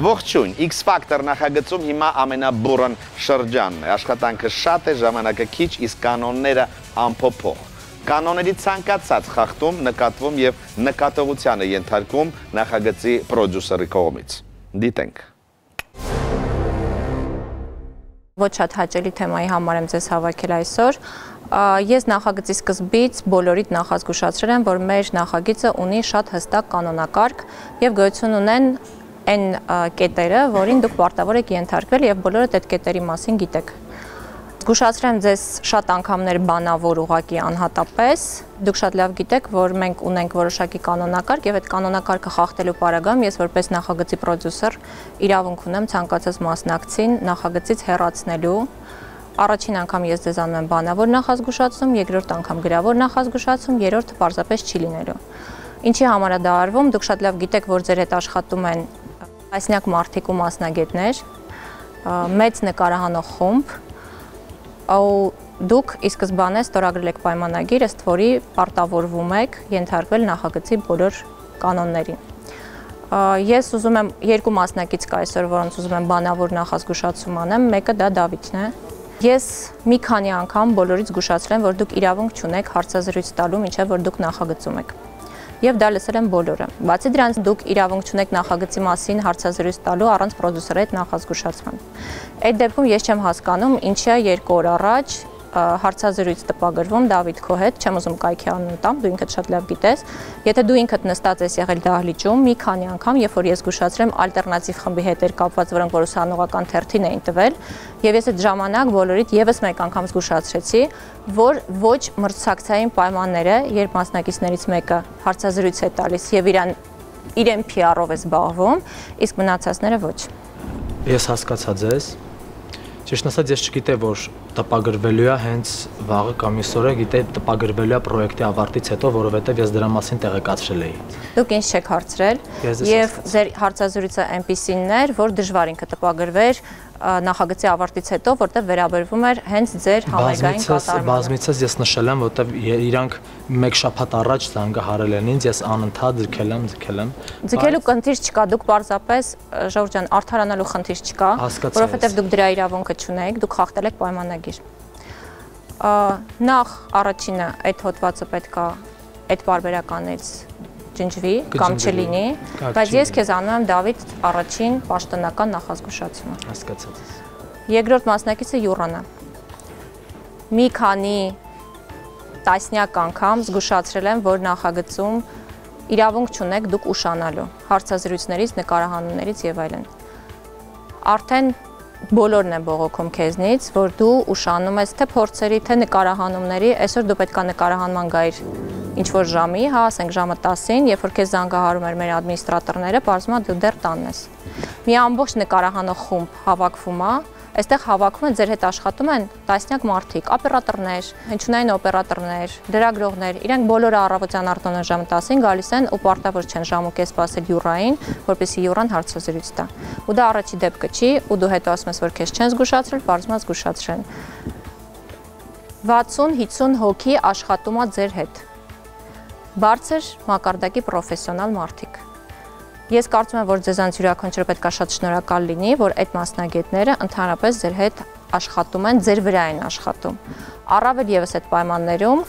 Ողջույն, X-Factor նախագծում հիմա ամենաբուրըն շրջանն է, աշխատանքը շատ է, ժամանակը քիչ, իսկ կանոնները անփոփոխ։ Կանոնների ցանկացած խախտում նկատվում եւ նկատողության է ենթարկվում նախագծի պրոդյուսերի կողմից։ Դիտենք։ Ոչ շատ հաճելի թեմայի համար եմ ձեզ հավաքել այսօր։ Ես նախագծի սկզբից բոլորիդ նախազգուշացրել եմ, որ մեր նախագիծը ունի շատ հստակ կանոնակարգ եւ գոյություն ունեն այն կետերը, որին դուք պարտավոր եք ենթարկվել եւ բոլորդ այդ կետերի մասին գիտեք։ Զգուշացրել եմ ձեզ շատ անգամներ բանավոր ուղղակի անհատապես։ Դուք շատ լավ գիտեք, որ մենք ունենք որոշակի կանոնակարգ եւ այդ կանոնակարգը խախտելու պարագայում ես որպես նախագծի պրոդյուսեր իրավունք ունեմ ցանկացած մասնակցին նախագծից հեռացնելու։ Առաջին անգամ ես ձեզ անում եմ բանավոր նախազգուշացում, երկրորդ անգամ գրավոր նախազգուշացում, երրորդը պարզապես չի լինելու։ Ինչի համար է դա արվում, դուք շատ լավ գիտեք, որ ձեր հետ աշխատում են տասնյակ մարդիկ ու մասնագետներ, մեծ նկարահանող խումբ, ու դուք ի սկզբանե ստորագրել եք պայմանագիր, ըստ որի պարտավորվում եք ենթարկվել նախագծի բոլոր կանոններին։ Ես ուզում եմ երկու մասնակից կա այսօր, որոնց ուզում եմ բանավոր նախազգուշացում անեմ, մեկը դա Դավիթն է։ Ես մի քանի անգամ բոլորից զգուշացրել եմ, որ դուք իրավունք չունեք հարցազրույց տալու, մինչև որ դուք նախագծում եք։ Եվ դա լսել են բոլորը։ Բացի դրանից դուք իրավունք չունեք նախագծի մասին հարցազրույց տալու առանց պրոդյուսերի հետ նախազգուշացման։ Այդ դեպքում ես չեմ հասկանում, ինչի է 2 օր առաջ հարցազրույց տպագրվում Դավիթ քո հետ, չեմ ուզում կայքի անուն տամ, դու ինքդ շատ լավ գիտես։ Եթե դու ինքդ նստած ես եղել դահլիճում մի քանի անգամ, երբ որ ես զգուշացրեմ ալտերնատիվ խմբի հետ էր կապված, որոնք որ ուսանողական թերթին էին տվել, եւ ես այդ ժամանակ բոլորիդ եւս մեկ անգամ զգուշացրեցի, որ ոչ մրցակցային պայմանները, երբ մասնակիցներից մեկը հարցազրույց է տալիս եւ իրեն PR-ով է զբաղվում, իսկ մնացածները ոչ։ Ես հասկացա ձեզ։ Ճիշտ ասած, ես չգիտեի, որ տպագրվելու է հենց վաղը կամ մյուս օրը, գիտեի տպագրվելու է պրոյեկտի ավարտից հետո, որովհետև ես դրա մասին տեղեկացրել էի։ Դուք ինձ չեք հարցրել, եւ ձեր հարցազրույցը այնպիսին էր, որ դժվար ինքը տպագրվեր նախագծի ավարտից հետո, որտեղ վերաբերվում էր հենց ձեր համերգային կատարմանը։ Բազմիցս ես նշել եմ, որտեղ իրանք մեկ շաբաթ առաջ զանգահարել են ինձ, ես անընդհատ ձգել եմ։ Ձգելու խնդիր չկա, դուք պարզապես Ժողովուրդ ջան, արդարանալու խնդիր չկա, որովհետև դուք դրա իրավունքը չունեք, դուք խախտել եք պայմանագիր։ Նախ առաջինը այդ հոդվածը պետքա այդ պարբերականից ջնջվի կամ չլինի, բայց ես քեզ անում եմ Դավիթ առաջին պաշտոնական նախազգուշացումը։ Հասկացա։ Երկրորդ մասնակիցը Յուրանն է։ Մի քանի տասնյակ անգամ զգուշացրել եմ, որ նախագծում իրավունք չունեք դուք ուշանալու հարցազրույցներից, նկարահանումներից եւ այլն։ Արդեն բոլորն են բողոքում քեզնից, որ դու ուշանում ես թե փորձերի, թե նկարահանումների, այսօր դու պետք է նկարահանման գայր ինչ-որ ժամի, հա, ասենք ժամը 10-ին, երբ որ քեզ զանգահարում էր մեր ադմինիստրատորները, պարզվում է դու դեռ տանն ես։ Մի ամբողջ նկարահանող խումբ հավաքվում է, այստեղ հավաքվում են, ձեր հետ աշխատում են տասնյակ մարդիկ, օպերատորներ, հնչյունային օպերատորներ, լրագրողներ, իրենք բոլորը առավոտյան արտոնոն ժամը 10-ին գալիս են ու պարտավոր չեն ժամ ու կես սպասել Յուրային, որպեսզի Յուրան հարցազրույց տա։ Ու դա առաջի դեպքը չի, ու դու հետո ասում ես, որ քեզ չեն զգուշացրել, պարզվում է զգուշացրել։ 60-50 հոգի աշխատում է ձեր հետ։ Բարձր մակարդակի պրոֆեսիոնալ մարդիկ։ Ես կարծում եմ, որ ձեզանց յուրաքանչյուրը պետք է շատ շնորհակալ լինի, որ այդ մասնագետները ընդհանրապես ձեր հետ աշխատում են, ձեր վրա են աշխատում։ Առավել եւս այդ պայմաններում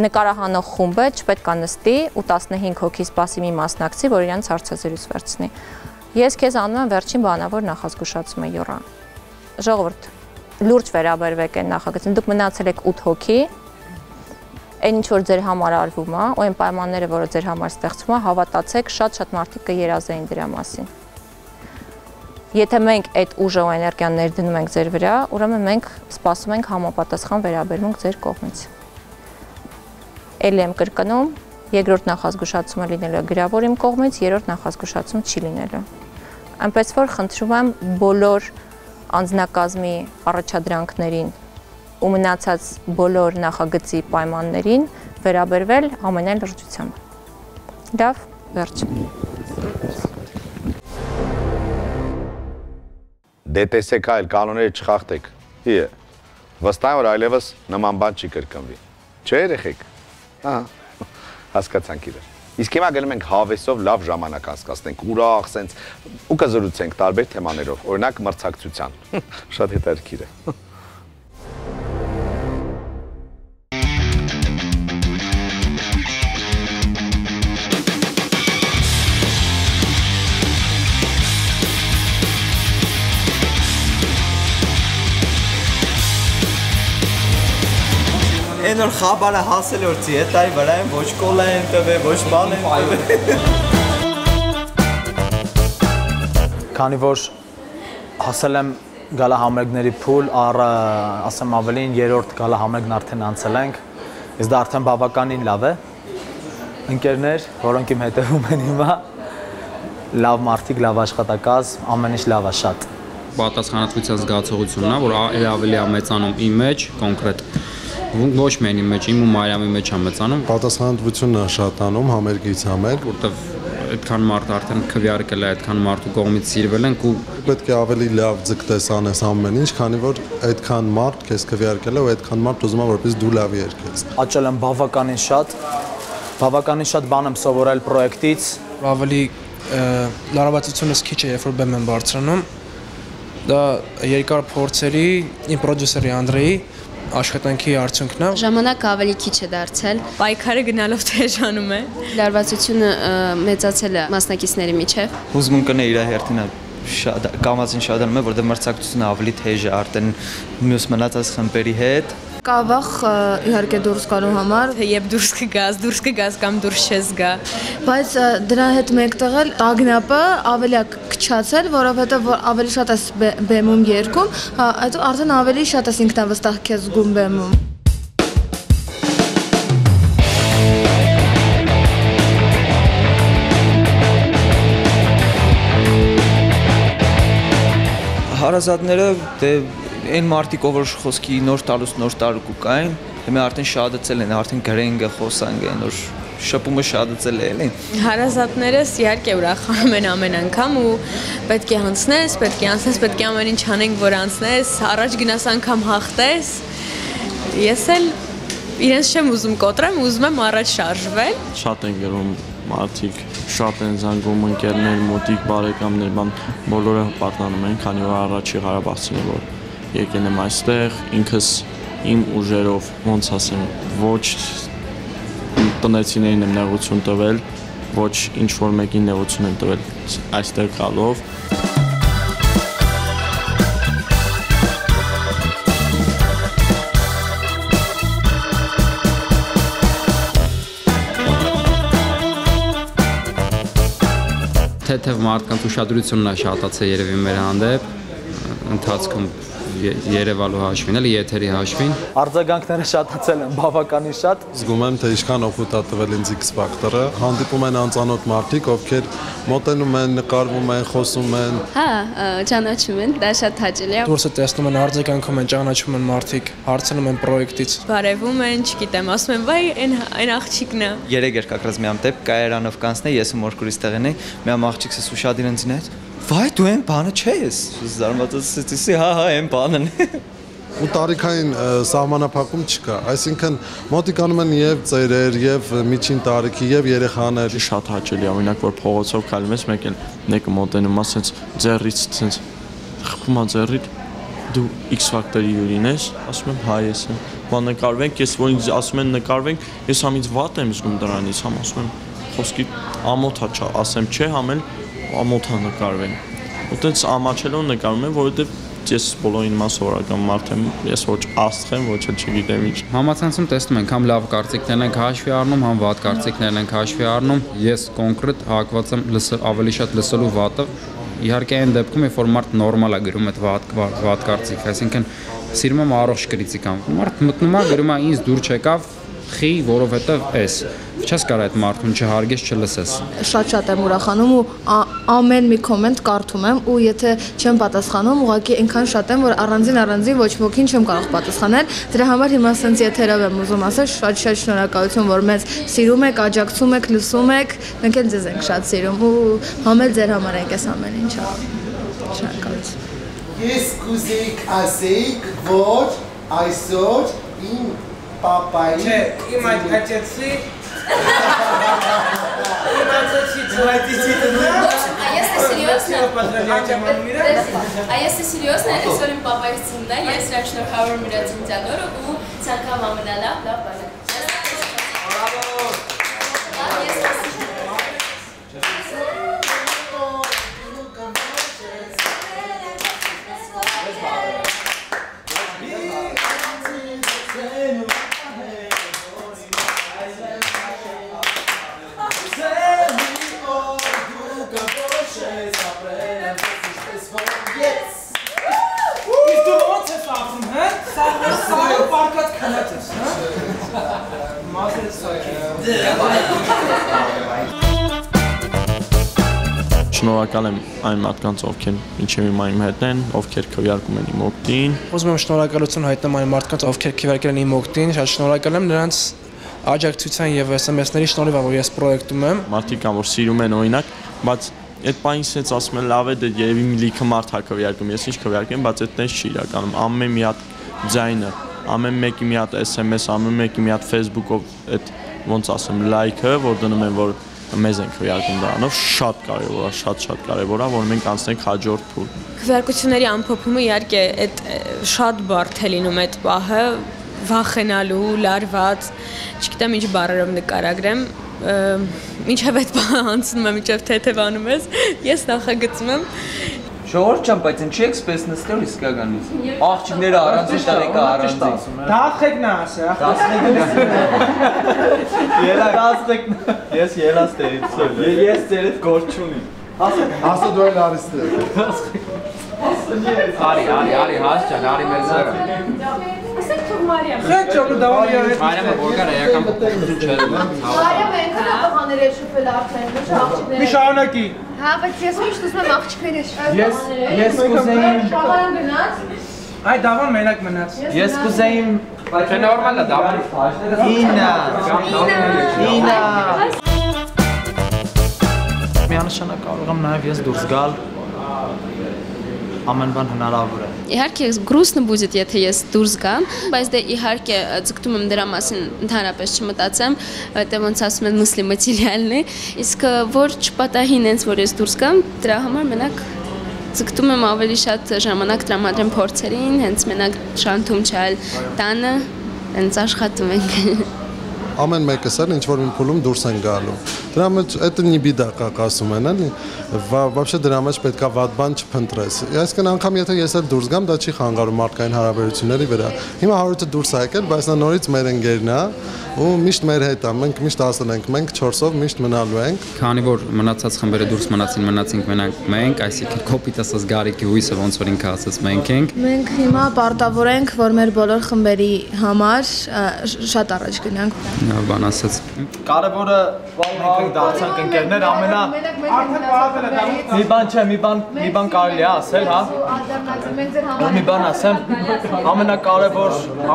նկարահանող խումբը չպետք է նստի ու 15 հոգի սպասի մի մասնակցի, որ իրենց հարցազրույց վերցնի։ Ես քեզ անում եմ վերջին բանավոր նախազգուշացումը Յուրա։ Ժողովուրդ, լուրջ վերաբերվեք այն նախագծին, դուք մնացել եք 8 հոգի, այն ինչ որ ձեր համար արվում է, ու այն պայմանները, որը ձեր համար ստեղծվում է, հավատացեք, շատ մարդիկ կերազեին դրա մասին։ Եթե մենք այդ ուժը ու էներգիան ներդնում ենք ձեր վրա, ուրեմն մենք սպասում ենք համապատասխան վերաբերմունք ձեր կողմից։ Էլի եմ կրկնում, երկրորդ նախազգուշացումը լինելու է գրավոր իմ կողմից, երրորդ նախազգուշացում չի լինելու։ Այնպես որ խնդրում եմ բոլոր անձնակազմի առաջադրանքներին ու մնացած բոլոր նախագծի պայմաններին վերաբերվել ամենայն լրջությամբ։ Լավ, վերջ։ Դե տեսեք այլ կանոնները չխախտեք։ Հիը։ Վստահ որ այլևս նման բան չի կրկնվի։ Չէ երեխեք։ Ահա։ Հասկացանք իրար։ Իսկ հիմա գնում ենք հավեսով լավ ժամանակ անցկացնենք, ուրախ սենց ու կզրուցենք տարբեր թեմաներով, օրինակ մրցակցության։ Շատ հետաքրքիր է։ Այն որ խաբարը հասել որ դիետայի վրա են, ոչ կոլա են տվել, ոչ բան են տվել։ Քանի որ հասել եմ գալահամերգների փուլ, ասեմ ավելին երրորդ գալահամերգն արդեն անցել ենք, իսկ դա արդեն բավականին լավ է։ Ընկերներ, որոնք իմ հետևում են հիմա, լավ մարդիկ, լավ աշխատակազմ, ամեն ինչ լավ է շատ։ Պատասխանատվության զգացողությունն է, որ ավելի է մեծանում իմ մեջ կոնկրետ ոչ միայն իմ մեջ, իմ ու Մարիամի մեջ է մեծանում։ Պատասխանատվությունն է շատանում համերգից համերգ, որտեվ այդքան մարդ արդեն քվեարկել է, այդքան մարդու կողմից սիրվել ենք ու պետք է ավելի լավ ձգտես անես ամեն ինչ, քանի որ այդքան մարդ քեզ քվեարկել է ու այդքան մարդ ուզում է որպես դու լավ երգես։ Աճել եմ բավականին շատ բան եմ սովորել պրոյեկտից։ Ավելի լարվածությունս քիչ է, երբ որ բեմ եմ բարձրանում։ Դա երկար փորձերի իմ պրոդյուսերի Անդրեի աշխատանքի արդյունքն է։ Ժամանակը ավելի քիչ է դարձել։ Պայքարը գնալով թեժանում է։ Լարվածությունը մեծացել է մասնակիցների միջև։ Հուզմունքն է իր հերթին շատ կամացին շատանում է, որտեղ մրցակցությունը ավելի թեժ է արդեն մյուս մնացած խմբերի հետ։ Կա վախ իհարկե դուրս գալու համար, Երբ դուրս կգաս կամ դուրս չես գա։ բայց դրա հետ մեկտեղ էլ տագնապը ավելի է քչացել, որովհետև ավելի շատ ես բեմում երգում, այդ արդեն ավելի շատ ես ինքնավստահ քեզ զգում բեմում։ Հարազատները դե այն մարդիկ ով որ խոսքի նոր տալուց նոր տարուկ կային, հիմա արդեն շատացել են, արդեն գրենք խոսանք են, որ շփումը շատացել է, էլի։ Հարազատներս իհարկե ուրախանում են ամեն անգամ ու պետք է անցնես, պետք է ամեն ինչ անենք, որ անցնես, առաջ գնաս անգամ հաղթես։ Ես էլ իրենց չեմ ուզում կոտրեմ, ուզում եմ առաջ շարժվել։ Շատ են գրում մարդիկ, շատ են զանգում ընկերներ, մոտիկ բարեկամներ, բոլորը պատկանում են, քանի որ առաջի Ղարաբաղցին է, որ եկել եմ այստեղ, ինքս իմ ուժերով, ոնց ասեմ, ոչ տնեցիներին եմ նեղություն տվել, ոչ ինչ-որ մեկին նեղություն եմ տվել այստեղ գալով։ Թեթև մարդկանց ուշադրությունն է շատացել երևի մեր հանդեպ, ընթացքում երևալու հաշվին, էլի եթերի հաշվին։ Արձագանքները շատացել են, բավականին շատ։ Զգում եմ, թե ինչքան օգուտ է տվել ինձ X Factor-ը, հանդիպում են անծանոթ մարդիկ, ովքեր մոտենում են, նկարվում են, խոսում են։ Հա, ճանաչում են, դա շատ հաճելի է։ Դուրսը տեսնում են, արձագանքում են, ճանաչում են մարդիկ, հարցնում են պրոյեկտից։ Բարևում են, չգիտեմ, ասում են, վայ, այն աղջիկն է։ Երեք երկակրած մի ամտեպ կայարանով կանցնե, ես ու մորքուրից տեղն էի, մի աղջիկս էս ուշադիր ինձին հետ։ Վայ, դու այն բանը չես։ Զարմացածի, հա, այն բանն է։ Ու տարիքային սահմանափակում չկա, այսինքն մոտիկանում են եւ ծերեր, եւ միջին տարիքի, եւ երեխաներ։ Շատ հաճելի է, օրինակ որ փողոցով քայլում ես, մեկը մոտենում է, ասենց ձեռից, ասենց խփում է ձեռիդ, դու X Factor-ի յուրին ես, ասում եմ, հա, ես եմ։ Բան նկարվենք, ես որ ինձ ասում են նկարվենք, ես համից վատ եմ զգում դրանից, համ ասում եմ, խոսքի ամոթա չա, ասեմ չէ, համ էլ ամոթա նկարվենք։ Ուտենց ամաչելով նկարում եմ, որովհետև ես բոլորին մաս սովորական մարդ եմ, ես ոչ աստղ եմ, ոչ էլ չգիտեմ ինչ։ Համացանցում տեսնում ենք, համ լավ կարծիքներն ենք հաշվի առնում, համ վատ կարծիքներն ենք հաշվի առնում։ Ես կոնկրետ հակված եմ ավելի շատ լսելու վատը։ Իհարկե այն դեպքում, երբ որ մարդ նորմալ է գրում այդ վատ կարծիք, այսինքն սիրում եմ առողջ կրիտիկան։ Մարդ մտնում է, գրում է ինձ դուր չեկավ, խի, որովհետև էս չես կարող այդ մարդուն չհարգես, չլսես։ Շատ եմ ուրախանում ու ամեն մի կոմենտ կարդում եմ ու եթե չեմ պատասխանում, ուղղակի այնքան շատ եմ, որ առանձին ոչ ոքին չեմ կարող պատասխանել։ Դրա համար հիմա ասենց եթերով եմ ուզում ասել, շատ շնորհակալություն, որ մեզ սիրում եք, աջակցում եք, լսում եք, մենք էլ ձեզ ենք շատ սիրում ու համ էլ ձեր համար ենք այս ամեն ինչը։ Շնորհակալություն։ Ես կուզեիք ասեիք, որ այսօր իմ պապայի Չէ, իմ այդ հաճեցի А если серьезно, это сегодня папа из Цинда, я страшно хавар мира Цинтянору, у Цанка Мамадала, да, папа. Շնորհակալ եմ այն մարդկանց, ովքեր մինչև հիմա իմ հետ են, ովքեր քվեարկում են իմ օգտին։ Ուզում եմ շնորհակալություն հայտնել այն մարդկանց, ովքեր քվեարկել են իմ օգտին, շատ շնորհակալ եմ նրանց աջակցության եւ SMS-ների շնորհիվ, որ ես պրոյեկտում եմ։ Մարդիկ կան, որ սիրում են օրինակ, բայց այդ բանից sense ասում են լավ է, դե երևի մի լիքը մարդ հա քվեարկում, ես ինչ քվեարկեմ, բայց այդտենց չի իրականում։ Ամեն մի հատ ձայնը, ամեն մեկի մի հատ SMS, ամեն մեկի մի հատ Facebook-ով այդ ոնց ասեմ լայքը, որ դնում են, որ մեզ ենք քվեարկում դրանով, շատ կարևոր է, շատ կարևոր է, որ մենք անցնենք հաջորդ փուլ։ Քվեարկությունների ամփոփումը իհարկե այդ շատ բարդ է լինում այդ պահը, վախենալու, լարված, չգիտեմ ինչ բառերով նկարագրեմ, մինչև այդ պահը անցնում եմ, մինչև թեթևանում ես, ես նախագծում եմ։ Ժողովուրդ ջան, բայց ինչի եք սպես նստել իսկականից։ Աղջիկները առանձին, տղեկը առանձին։ Դասղեկն է ասա։ Դասղեկն։ Ես ելած տերից։ Ես ձերդ գործ չունիմ։ Ասա դու էլ արիստը։ Արի, հաս ջան, արի մեր զարը։ Ասեք թող Մարիամ։ Խետ ճոք դավանի է։ Մարիամը որքան էական փոփոխություն չէր։ Մարիամը այնքան է տղաների հետ շփվել արդեն, ոչ աղջիկների։ Մի շարունակի։ Հա, բայց ես միշտ ուզում եմ աղջիկների հետ։ Ես կուզեի Շաղարան գնաց։ Այդ դավան մենակ մնաց։ Ես կուզեի Չէ նորմալ է, դա Ինա Միանշանակ կարող եմ նաև ես դուրս գալ ամեն բան հնարավոր է Իհարկե грустно будет, եթե ես դուրս գամ, բայց դե իհարկե ձգտում եմ դրա մասին ընդհանրապես չմտածեմ, որտեղ ոնց ասում են մսլի մատերիալն է, իսկ որ չպատահի ինձ որ ես դուրս գամ, դրա համար մենակ ձգտում եմ ավելի շատ ժամանակ տրամադրեմ փորձերին, հենց մենակ շանթում չալ տանը, հենց աշխատում ենք Ամեն մեկս էլ ինչ որ մի փուլում դուրս են գալու։ Դրա մեջ это не беда, как ասում են, էլի։ Вообще դրա մեջ պետքա վատ բան չփնտրես։ Այսինքն անգամ եթե ես էլ դուրս գամ, դա չի խանգարում մարդկային հարաբերությունների վրա։ Հիմա հարուցը դուրս է եկել, բայց նա նորից մեր ընկերն է ու միշտ մեր հետ է։ Մենք միշտ ասել ենք, մենք 4-ով միշտ մնալու ենք։ Քանի որ մնացած խմբերը դուրս մնացինք մենք, այսինքն կոպիտ ասած Գարիկի հույսը ոնց որ ինքը ասաց մենք ենք։ Մենք հիմա պարտավոր ենք, որ մեր բոլոր խմբերի համար շատ առաջ գնանք։ Բան ասաց։ Կարևորը մենք դարձանք ընկերներ, մի բան կարելի է ասել, հա։ Մի բան ասեմ,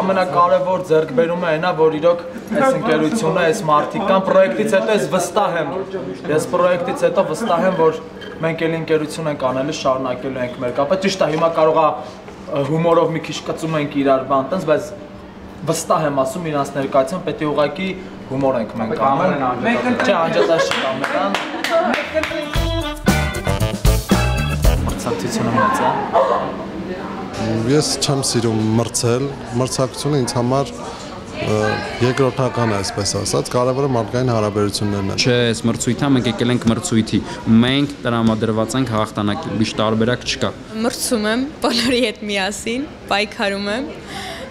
ամենակարևոր ձեռքբերումը այնա, որ իրոք այս ընկերությունը, այս մարդիկ կան, պրոյեկտից հետո ես վստահ եմ, որ մենք էլ ընկերություն ենք անելու, շարունակելու ենք մեր կապը, ճիշտ է, հիմա կարող է հումորով մի քիչ կծում ենք իրար բան տենց, բայց վստահ եմ ասում իրանց ներկայությամբ պետք է ուղղակի հումոր ենք մենք անում։ Չէ, անջատաշ կամերան։ Մրցակցությունը մեծ է։ Ես չեմ սիրում մրցել, մրցակցությունը ինձ համար երկրորդական է, այսպես ասած, կարևորը մարդկային հարաբերություններն են։ Չէ, այս մրցույթը մենք եկել ենք մրցույթի։ Մենք տրամադրված ենք հաղթանակի, ուրիշ տարբերակ չկա։ Մրցում եմ բոլորի հետ միասին, պայքարում եմ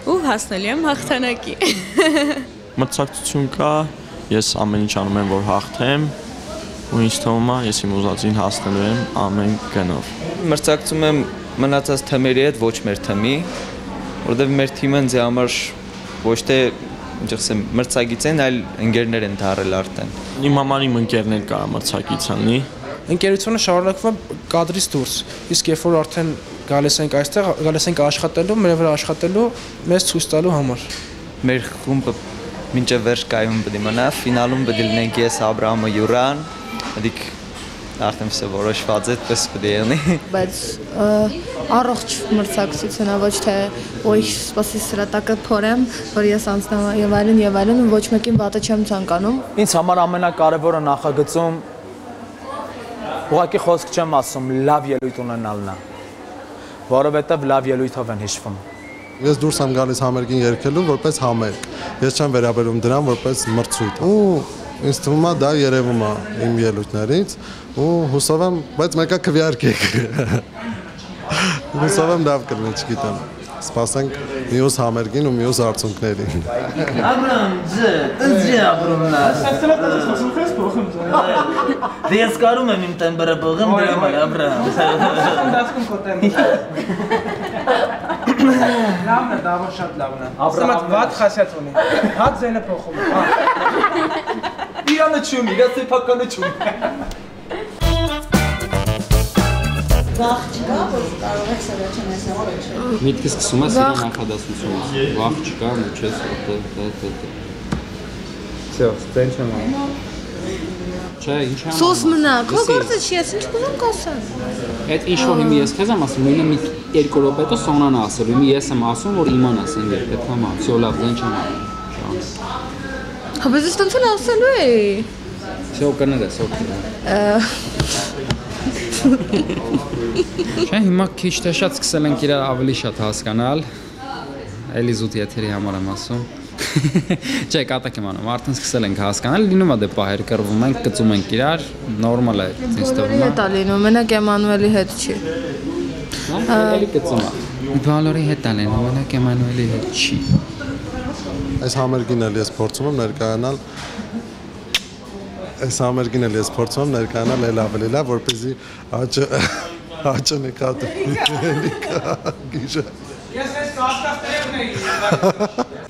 ու հասնելու եմ հաղթանակի։ Մրցակցություն կա, ես ամեն ինչ անում եմ, որ հաղթեմ, ու ինչ թվում է, ես իմ ուզածին հասնելու եմ ամեն գնով։ Մրցակցում եմ մնացած թեմերի հետ, ոչ մեր թեմի, որովհետև մեր թիմը ինձ համար ոչ թե ինչ ասեմ, մրցակից են, այլ ընկերներ են դարել արդեն։ Իմ համար իմ ընկերներ կարա մրցակից անի։ Ընկերությունը շարունակվում է կադրից դուրս։ Իսկ երբ որ արդեն գալիս ենք այստեղ, գալիս ենք աշխատելու, մեր վրա աշխատելու, մեզ ցույց տալու համար։ Մեր խումբը մինչև վերջ կայուն պետք է մնա, ֆինալում պետք է լինենք ես, Աբրահամը, Յուրան, դիք արդեն все որոշված է, պես պետք է եղնի։ Բայց առողջ մրցակցությունն է, ոչ թե ոյ սպասի սրատակը փորեմ, որ ես անցնեմ եւ այլն, ոչ մեկին վատը չեմ ցանկանում։ Ինձ համար ամենակարևորը նախագծում ուղղակի խոսք չեմ ասում, լավ ելույթ ունենալն է, որովհետև լավ ելույթով են հիշվում։ Ես դուրս եմ գալիս համերգին երգելու որպես համերգ։ Ես չեմ վերաբերում դրան որպես մրցույթ։ Ու ինձ թվում է դա երևում է իմ ելույթներից ու հուսով եմ, բայց մեկը քվեարկեք։ Հուսով եմ լավ կլինի, չգիտեմ։ Սպասենք մյուս համերգին ու մյուս արդյունքներին։ Աբրամ, ջի ապրումն է։ Ես կարում եմ իմ տեմբերը բողեմ, դրամ է, Աբրամ։ Դասկում կոտեմ։ Լավն է, դավը շատ լավն է։ Աբրամ վատ խասյաց ունի։ Հատ ձենը փոխում է։ Իրանը չունի, իրաց սեփականը չունի։ Վախ չկա, որ կարող եք սրաչեն այս ապրել։ Միտքս սկսում է սիրան նախադասությունից։ Վախ չկա, ու չես Всё, ստեն չեմ անում։ Չէ, ինչ եմ։ Սոս մնա, քո գործը չի, ես ինչ կուզեմ կասեմ։ Այդ ինչ որ հիմա ես քեզ եմ ասում, նույնը մի 2 րոպե հետո Սոնան ասել, հիմա ես եմ ասում, որ իմանաս ինձ պետք է մա, всё լավ, դեն չեմ անում։ Հա, բայց ես տենց ասելու էի։ Всё կներես, օքեյ։ Չէ, հիմա քիչ թե շատ սկսել ենք իրար ավելի շատ հասկանալ։ Էլի զուտ եթերի համար եմ ասում։ Չէ, կատակ եմ անում, արդեն սկսել ենք հասկանալ, լինում է դե պահեր կռվում ենք, կծում ենք իրար, նորմալ է, ինձ թվում է։ Հետ է լինում, մենակ Էմանուելի հետ չի։ Էլի կծում է։ Բալորի հետ է լինում, մենակ Էմանուելի հետ չի։ Այս համերգին էլ ես փորձում եմ ներկայանալ Այս համերգին էլ ես փորձում եմ ներկայանալ էլ ավելի լավ, որպեսզի աճը նկատի։ Գիշեր։ Ես այս կասկած տերևն էի։